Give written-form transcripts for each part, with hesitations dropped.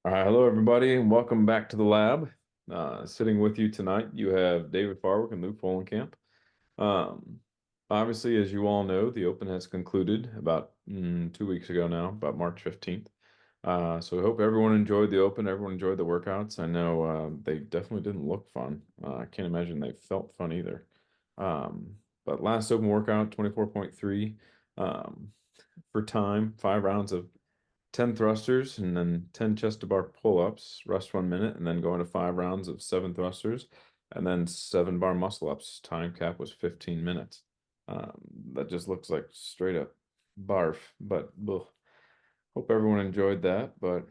All right, hello everybody, and welcome back to the lab. Sitting with you tonight, you have David Farwick and Luke Folenkamp. Um, Obviously, as you all know, the Open has concluded about 2 weeks ago now, about March 15th. So I hope everyone enjoyed the Open, everyone enjoyed the workouts. I know they definitely didn't look fun. I can't imagine they felt fun either. But last Open workout, 24.3 um, for time, 5 rounds of 10 thrusters and then 10 chest to bar pull-ups, rest 1 minute, and then go into 5 rounds of 7 thrusters and then 7 bar muscle ups. Time cap was 15 minutes. That just looks like straight up barf, but ugh. Hope everyone enjoyed that. But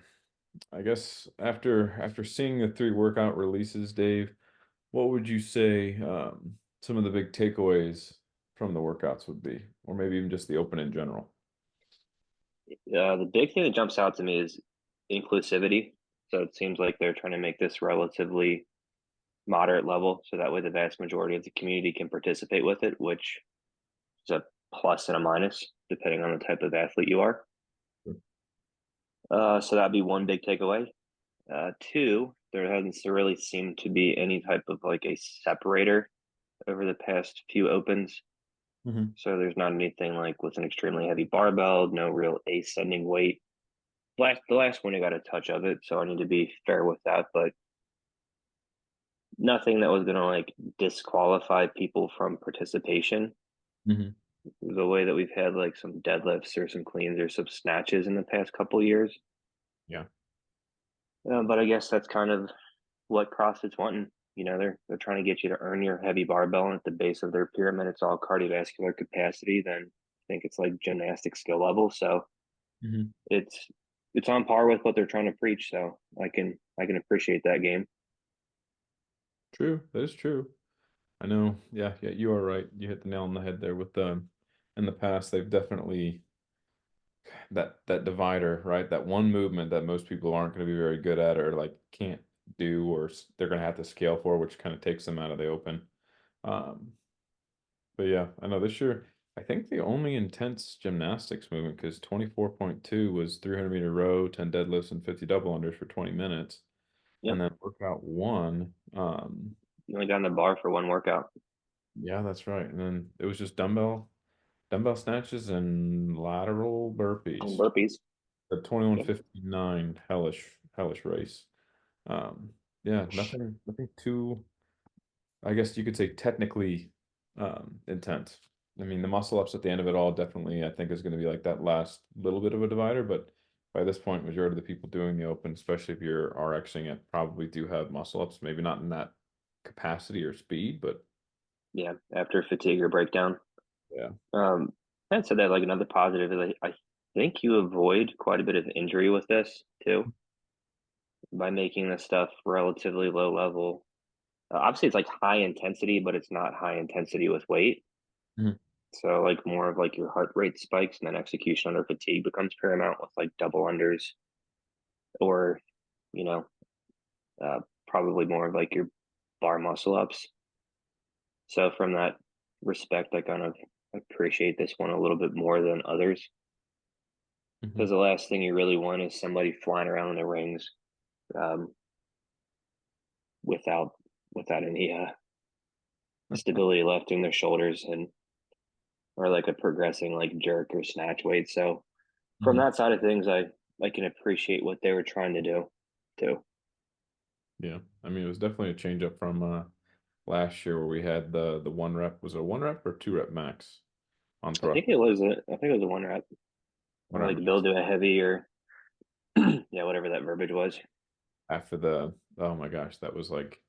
I guess after seeing the three workout releases, Dave, what would you say some of the big takeaways from the workouts would be, or maybe even just the Open in general? The big thing that jumps out to me is inclusivity. So it seems like they're trying to make this relatively moderate level, so that way the vast majority of the community can participate with it, which is a plus and a minus depending on the type of athlete you are. So that'd be one big takeaway. Two, there hasn't really seemed to be any type of like a separator over the past few opens. Hmm. So there's not anything like with an extremely heavy barbell, no real ascending weight. The last one I got a touch of it, so I need to be fair with that, but nothing that was gonna like disqualify people from participation. Hmm. The way that we've had like some deadlifts or some cleans or some snatches in the past couple of years. Yeah. But I guess that's kind of what CrossFit's wanting. They're trying to get you to earn your heavy barbell, and at the base of their pyramid, it's all cardiovascular capacity. Then I think it's like gymnastic skill level. So Hmm. it's it's on par with what they're trying to preach. So I can appreciate that game. True. That is true. I know. Yeah, yeah, you are right. You hit the nail on the head there with in the past, they've definitely that divider, right? That one movement that most people aren't going to be very good at or like can't do or they're going to have to scale for, which kind of takes them out of the Open. Um, but yeah, I know this year, I think the only intense gymnastics movement, because 24.2 was 300-meter row, 10 deadlifts, and 50 double unders for 20 minutes. And Yep. then workout one, You only got in the bar for one workout. yeah, that's right. And then it was just dumbbell snatches and lateral And burpees. burpees. The Yep. 21:59 hellish race. Um, yeah, nothing too, I guess you could say technically intense. I mean, the muscle ups at the end of it all definitely I think is going to be like that last little bit of a divider, but by this point, majority of the people doing the Open, especially if you're RXing it, probably do have muscle ups, maybe not in that capacity or speed, but Yeah. After fatigue or breakdown. yeah. Um, I'd say that like another positive is I think you avoid quite a bit of injury with this too by making this stuff relatively low level. Obviously, it's like high intensity, but it's not high intensity with weight. Mhm. So like more of like your heart rate spikes and then execution under fatigue becomes paramount with like double unders or you know uh, probably more of like your bar muscle ups. So from that respect, I kind of appreciate this one a little bit more than others because Mhm. the last thing you really want is somebody flying around in the rings um, without without any stability left in their shoulders and or like a progressing like jerk or snatch weight. So from Mhm. that side of things, I can appreciate what they were trying to do too. Yeah. I mean, it was definitely a change up from last year where we had the one rep. Was it a one rep or two rep max on thrust? I think it was a one rep One or rep like build max to a heavy or yeah whatever that verbiage was. after the, oh my gosh, that was like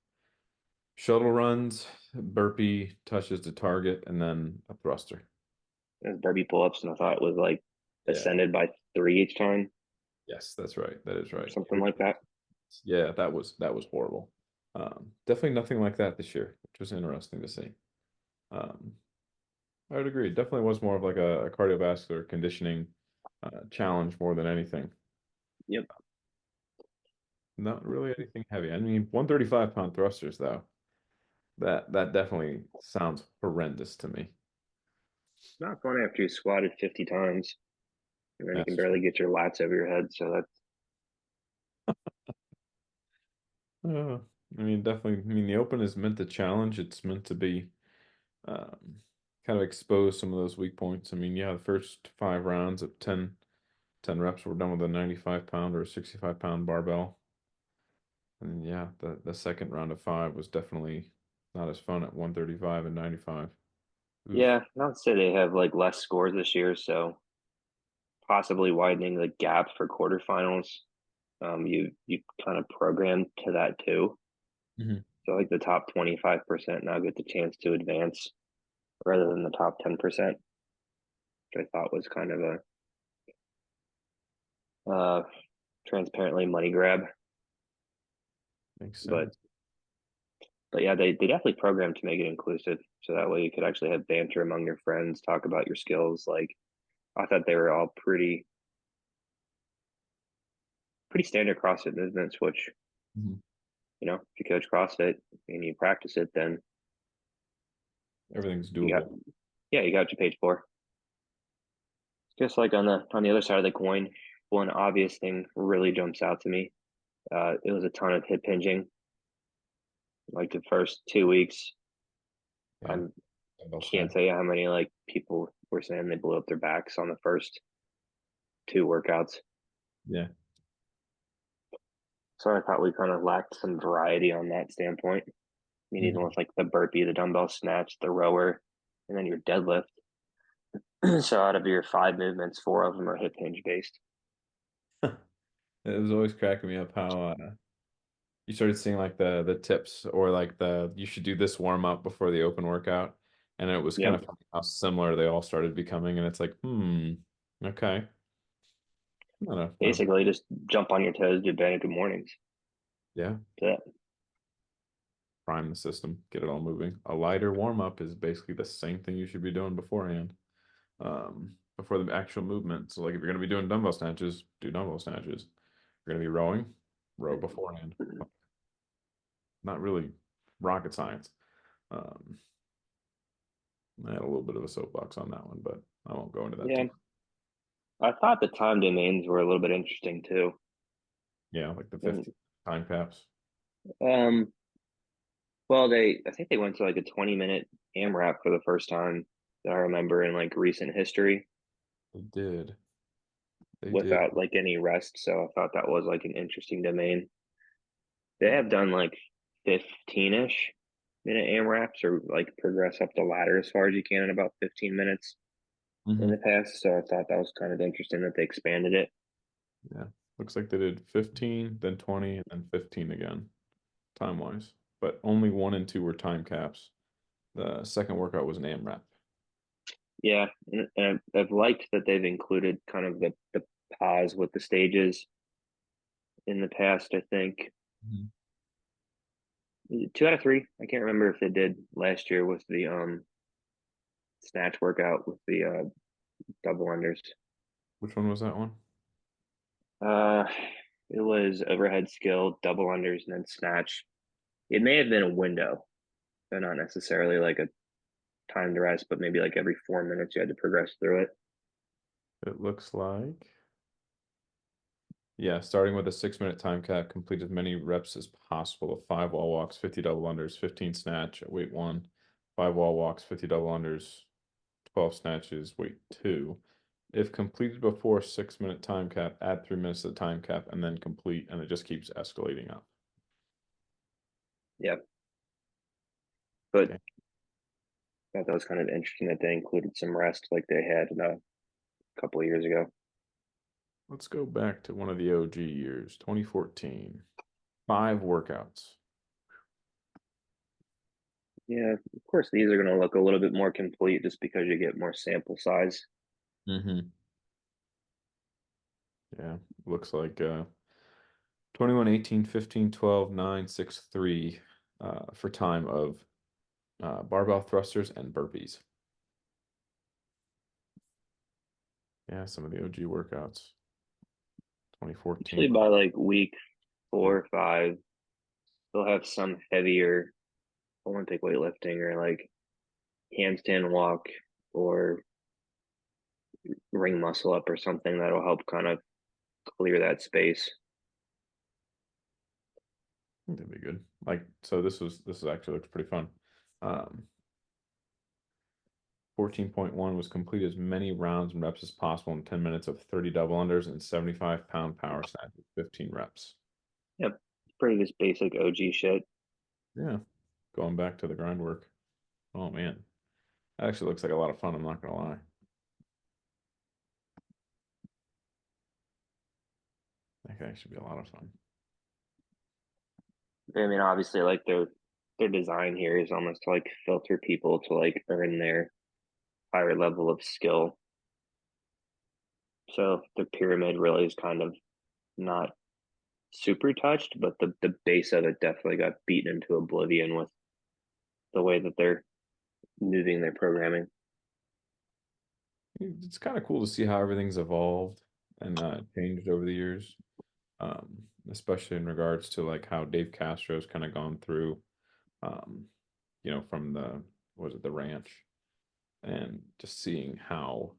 shuttle runs, burpee, touches to target, and then a thruster. It was burpee pull ups, and I thought it was like Yeah. ascended by three each time Yes, that's right. That is or right. something like that. Yeah, that was horrible. Definitely nothing like that this year, which was interesting to see. Um, I would agree. It definitely was more of like a cardiovascular conditioning challenge more than anything. Yep. Not really anything heavy. I mean, 135-pound thrusters though. That definitely sounds horrendous to me. It's not fun after you squatted 50 times and then you can That's true. barely get your lats over your head. So Uh, I mean, definitely. I mean, the Open is meant to challenge. It's meant to be um, kind of expose some of those weak points. I mean, yeah, the first 5 rounds of 10 reps were done with a 95 pound or a 65-pound barbell. And yeah, the second round of 5 was definitely not as fun at 135 and 95. Oof. Yeah, not to say they have like less scores this year, so possibly widening the gap for quarterfinals. You kind of programmed to that too. Mhm. So like the top 25% now get the chance to advance rather than the top 10%, which I thought was kind of a uh, transparently money grab. Makes But sense. yeah, they definitely programmed to make it inclusive, so that way you could actually have banter among your friends, talk about your skills. Like I thought they were all pretty standard CrossFit movements, which Mhm. if you coach CrossFit and you practice it, then Everything's you got doable. yeah, you got what you paid for. Just like on the other side of the coin, one obvious thing really jumps out to me. It was a ton of hip hinging. Like the first 2 weeks, I Yeah. Dumbbell can't snatch. tell you how many like people were saying they blew up their backs on the first two workouts. Yeah. So I thought we kind of lacked some variety on that standpoint. I mean, even Mhm. with like the burpee, the dumbbell snatch, the rower, and then your deadlift. So out of your 5 movements, 4 of them are hip hinge based. It was always cracking me up how you started seeing like the tips or like the you should do this warm up before the open workout, and it was kind Yep. of funny how similar they all started becoming, and it's like, okay, not a bad, Basically, just jump on your toes, do Banner good mornings. yeah, That's it. prime the system, get it all moving. A lighter warm up is basically the same thing you should be doing beforehand, before the actual movement. So like if you're gonna be doing dumbbell snatches, do dumbbell snatches. If you're gonna be rowing, row beforehand. Not really rocket science. Um, I had a little bit of a soapbox on that one, but I won't go into that too Yeah. much. I thought the time domains were a little bit interesting too. Yeah, like the And 15 time caps. um, well, I think they went to like a 20-minute AMRAP for the first time that I remember in like recent history They did. They did. without like any rest. So I thought that was like an interesting domain. They Uh, have done like 15-ish minute AMRAPs or like progress up the ladder as far as you can in about 15 minutes in the mhm. past. So I thought that was kind of interesting that they expanded it. Yeah. Looks like they did 15, then 20, and then 15 again, time wise. But only 1 and 2 were time caps. The second workout was an AMRAP. Yeah, and I've liked that they've included kind of the pause with the stages in the past. I think Mhm. 2 out of 3. I can't remember if they did last year with the snatch workout with the double unders. Which one was that one? Uh, it was overhead skill, double unders, and then snatch. It may have been a window, so not necessarily like a timed rest, but maybe like every 4 minutes you had to progress through it. It looks like, yeah, starting with a 6-minute time cap, complete as many reps as possible of 5 wall walks, 50 double unders, 15 snatch at weight one, 5 wall walks, 50 double unders, 12 snatches, weight two. If completed before 6-minute time cap, add 3 minutes to the time cap and then complete, and it just keeps escalating up. Yeah, but Okay. I thought that was kind of interesting that they included some rest like they had a couple of years ago. Let's go back to one of the OG years, 2014. 5 workouts. Yeah, of course, these are going to look a little bit more complete just because you get more sample size. Mm-hmm. Yeah, looks like 21, 18, 15, 12, 9, 6, 3 for time of barbell thrusters and burpees. Yeah, some of the OG workouts. Usually 2014. by like week Yeah. 4 or 5, they'll have some heavier Olympic weightlifting or like handstand walk or ring muscle up or something that'll help kind of clear that space. think that'd be good. Like, so this actually looks pretty fun. Um, 14.1 was complete as many rounds and reps as possible in 10 minutes of 30 double unders and 75-pound power snatch with 15 reps. Yep. It's pretty just basic OG shit. Yeah, going back to the grind work. Oh man, that actually looks like a lot of fun. I'm not gonna lie. That could actually be a lot of fun. I mean, obviously, like their design here is almost to like filter people to like earn their higher level of skill. So the pyramid really is kind of not super touched, but the base of it definitely got beaten into oblivion with the way that they're moving their programming. It's kind of cool to see how everything's evolved and changed over the years, especially in regards to like how Dave Castro's kind of gone through, um, from the was it the ranch, and just seeing how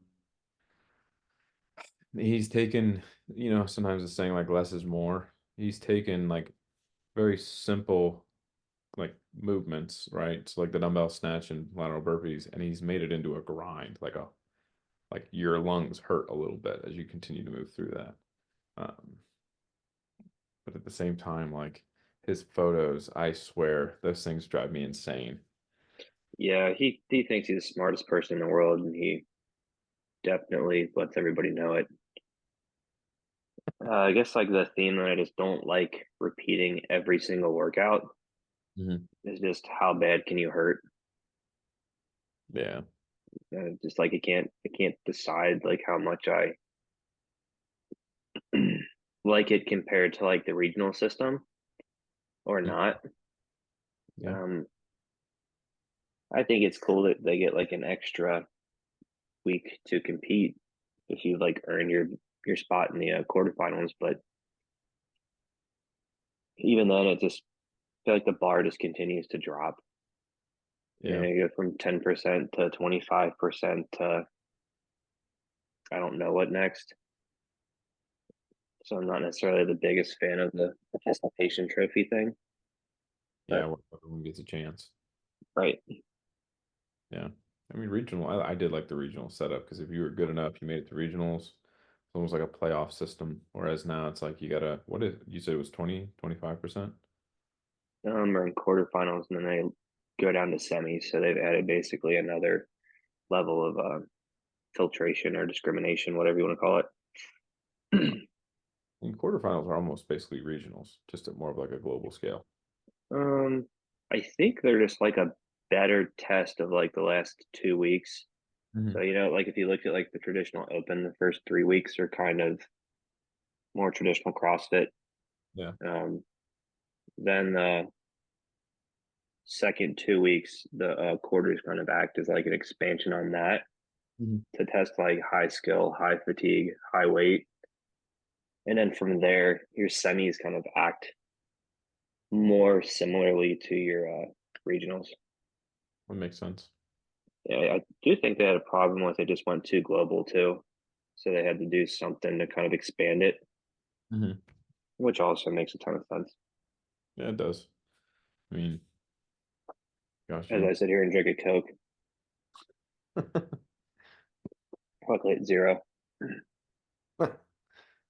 he's taken, sometimes it's saying like less is more. He's taken like very simple like movements, right? So like the dumbbell snatch and lateral burpees, and he's made it into a grind, like your lungs hurt a little bit as you continue to move through that. Um, but at the same time, like his photos, I swear those things drive me insane. Yeah, he thinks he's the smartest person in the world, and he definitely lets everybody know it. I guess like the theme that I just don't like repeating every single workout Hmm. is just how bad can you hurt? Yeah, Just like I can't decide like how much I like it compared to like the regional system or not. yeah, Um, I think it's cool that they get like an extra week to compete if you like earn your spot in the quarterfinals. But even then, it just I feel like the bar just continues to drop. yeah, You go from 10% to 25% to I don't know what next. So I'm not necessarily the biggest fan of the participation trophy thing, yeah. but Where everyone gets a chance. right. Yeah, I mean regional. I did like the regional setup because if you were good enough, you made it to regionals. It's almost like a playoff system. Whereas now it's like you gotta. What is you said it was 20, 25%? We're in quarterfinals and then they go down to semis. So they've added basically another level of filtration or discrimination, whatever you want to call it. And quarterfinals are almost basically regionals, just at more of like a global scale. I think they're just like a better test of like the last 2 weeks. So, Hmm. like if you look at like the traditional open, the first 3 weeks are kind of more traditional CrossFit. Yeah. Um, then the second 2 weeks, the quarters kind of act as like an expansion on that Hmm. to test like high skill, high fatigue, high weight. And then from there, your semis kind of act more similarly to your regionals. That makes sense. Yeah, I do think they had a problem with it just went too global too. So they had to do something to kind of expand it, Hmm. which also makes a ton of sense. Yeah, it does. I mean, gosh, As I sit here and drink a Coke, luckily at zero.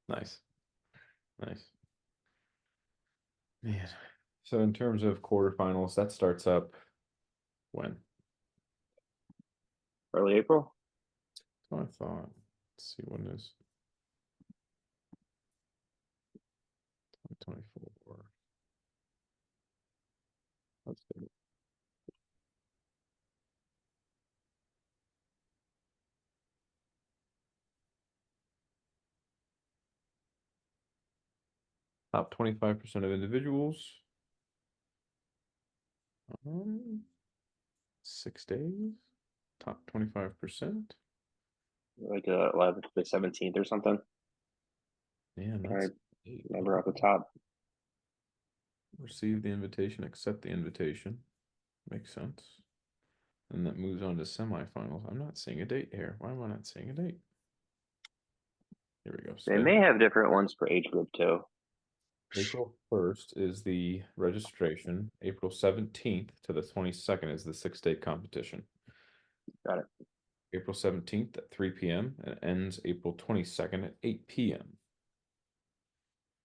nice, nice, man. So in terms of quarterfinals, that starts up when? Early April. So I thought. Let's see when is 2024. Let's see. Top 25% of individuals. Um, 6 days. Top 25%. Like 11th to the 17th or something. Man, I that's eight. remember off the top. Receive the invitation, accept the invitation. Makes sense. And that moves on to semifinals. I'm not seeing a date here. Why am I not seeing a date? Here we go. They Schedule. may have different ones per age group too. April 1st is the registration. April 17th to the 22nd is the 6-day competition. Got it. April 17th at 3 p.m. and ends April 22nd at 8 p.m.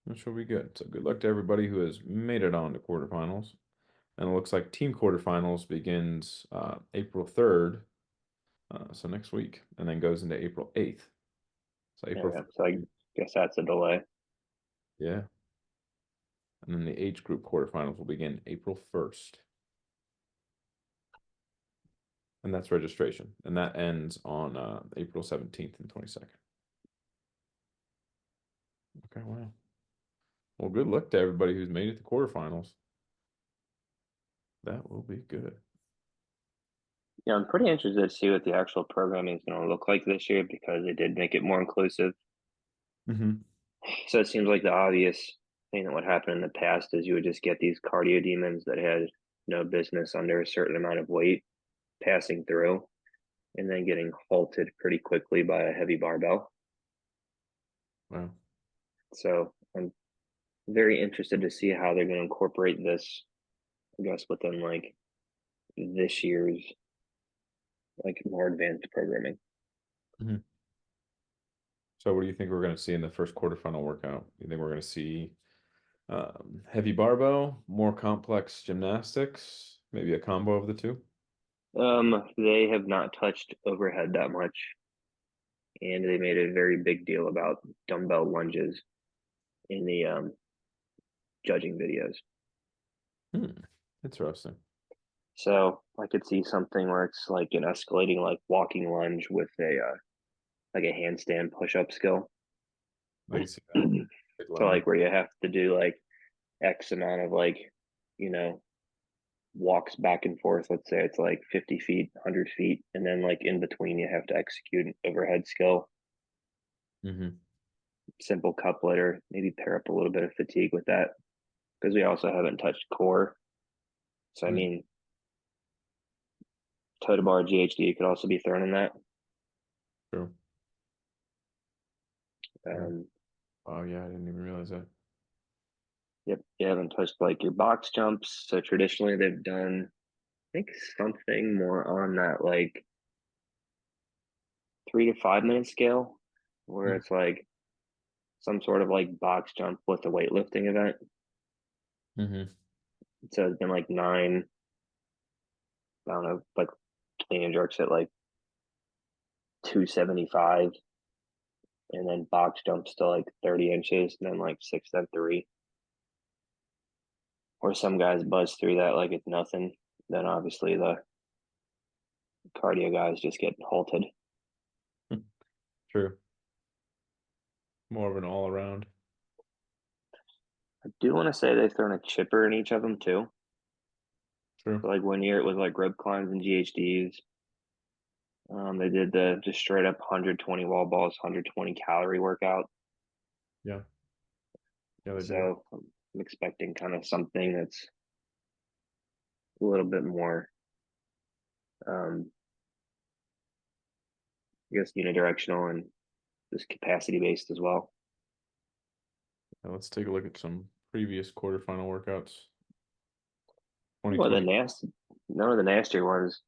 That should be good. So good luck to everybody who has made it on to quarterfinals. And it looks like team quarterfinals begins April 3rd, so next week, and then goes into April 8th. So There April we go. So I 1st, guess that's a delay. yeah. And then the age group quarterfinals will begin April 1st. And that's registration. And that ends on April 17th and 22nd. Okay, wow. Well, good luck to everybody who's made it to quarterfinals. That will be good. Yeah, I'm pretty interested to see what the actual programming is going to look like this year because they did make it more inclusive. Mm-hmm. So it seems like the obvious thing that would happen in the past is you would just get these cardio demons that had no business under a certain amount of weight passing through and then getting halted pretty quickly by a heavy barbell. Wow. So I'm very interested to see how they're going to incorporate this, I guess, within like this year's like more advanced programming. Mm-hmm. So what do you think we're going to see in the first quarterfinal workout? You think we're going to see heavy barbell, more complex gymnastics, maybe a combo of the two? They have not touched overhead that much, and they made a very big deal about dumbbell lunges in the judging videos. Hmm. Interesting. So I could see something where it's like an escalating like walking lunge with a like a handstand push up skill. I can see that. So Big lunge. like where you have to do like X amount of like, you know, walks back and forth. Let's say it's like 50 feet, 100 feet. And then like in between, you have to execute an overhead skill, Mm-hmm. simple couplet, or maybe pair up a little bit of fatigue with that. Because we also haven't touched core. So, I Mm, mean, toe to bar GHD could also be thrown in that. true. Yeah. Um, Oh yeah, I didn't even realize that. yep, you haven't touched like your box jumps. So traditionally they've done, I think, something more on that like 3 to 5 minute scale, where it's like some sort of like box jump with a weightlifting event. Mm-hmm. So it's been like nine, I don't know, like clean and jerks at like 275, and then box jumps to like 30 inches, and then like six, then three. Or some guys buzz through that like it's nothing. Then obviously the cardio guys just get halted. True. More of an all around. I do want to say they've thrown a chipper in each of them too. True. So like 1 year it was like rope climbs and GHDs. They did the just straight up 120 wall balls, 120 calorie workout. Yeah. Yeah, they did. So I'm expecting kind of something that's a little bit more, um, I guess, unidirectional and just capacity based as well. Now let's take a look at some previous quarterfinal workouts. Well, the 2020. nasty, none of the nastier ones.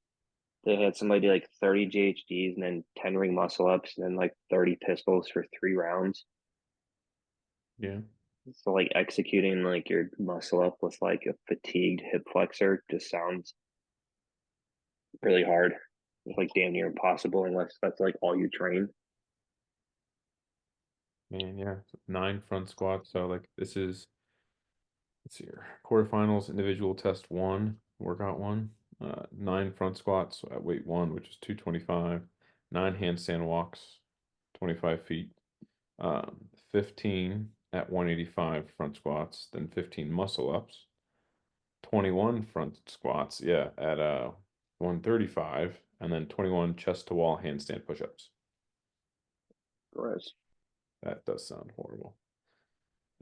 They had somebody do like 30 GHDs and then 10 ring muscle ups and then like 30 pistols for 3 rounds. Yeah. So like executing like your muscle up with like a fatigued hip flexor just sounds really hard. It's like damn near impossible unless that's like all you train. Man, yeah. 9 front squats. So like this is let's see here. Quarterfinals, individual test one, workout one. 9 front squats at weight one, which is 225. 9 handstand walks, 25 feet. 15 at 185 front squats, then 15 muscle ups. 21 front squats, yeah, at 135, and then 21 chest to wall handstand push-ups. Gross. That does sound horrible.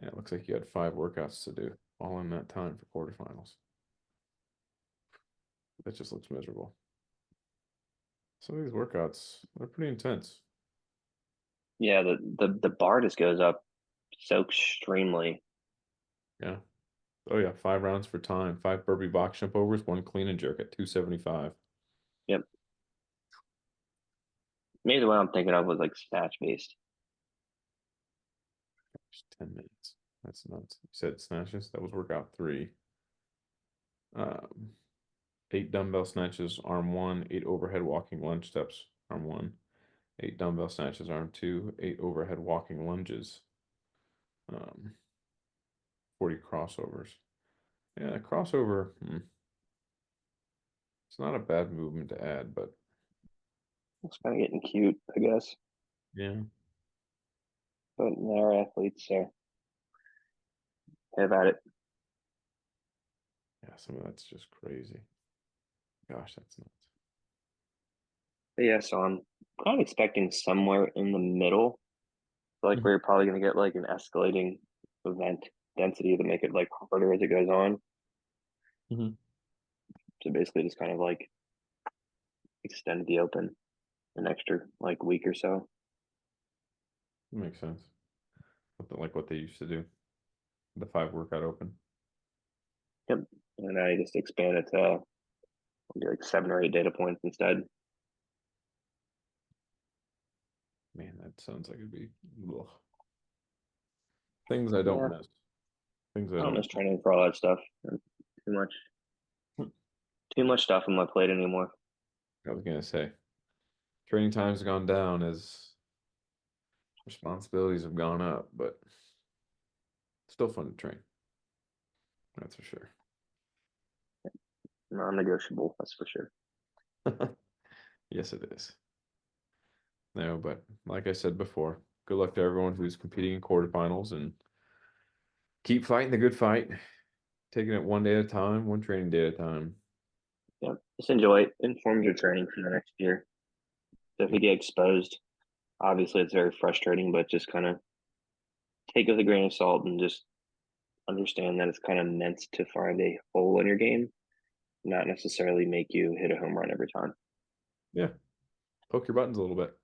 Yeah, it looks like you had 5 workouts to do all in that time for quarterfinals. That just looks miserable. Some of these workouts, they're pretty intense. Yeah, the bar just goes up so extremely. Yeah. Oh yeah, 5 rounds for time. 5 burpee box jump overs, 1 clean and jerk at 275. Yep. Maybe the one I'm thinking of was like snatch based. 10 minutes. That's nuts. You said snatches. That was workout 3. Um, 8 dumbbell snatches, arm 1. 8 overhead walking lunge steps, arm 1. 8 dumbbell snatches, arm 2. 8 overhead walking lunges. 40 crossovers. Yeah, crossover. It's not a bad movement to add, but It's kind of getting cute, I guess. yeah, But our athletes, so have at it. yeah, some of that's just crazy. Gosh, that's nuts. But yeah, so I'm kind of expecting somewhere in the middle. Like Mhm. we're probably gonna get like an escalating event density to make it like harder as it goes on. Mhm. So basically just kind of like extend the open an extra like week or so. Makes sense. Something like what they used to do. The 5 workout open. Yep. And I just expand it to maybe like 7 or 8 data points instead. Man, that sounds like it'd be ugh. Things I don't Yeah, miss. Things I I don't don't miss training for all that stuff. Too much, miss. too much stuff on my plate anymore. I was gonna say, training times have gone down as responsibilities have gone up, but still fun to train. That's for sure. Non-negotiable, that's for sure. Yes, it is. No, but like I said before, good luck to everyone who's competing in quarterfinals and keep fighting the good fight, taking it one day at a time, one training day at a time. Yeah, just enjoy it. Inform your training for the next year. So if Yeah, you get exposed, obviously it's very frustrating, but just kind of take it with a grain of salt and just understand that it's kind of meant to find a hole in your game, not necessarily make you hit a home run every time. yeah. Poke your buttons a little bit.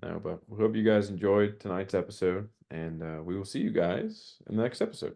No, but we hope you guys enjoyed tonight's episode, and we will see you guys in the next episode.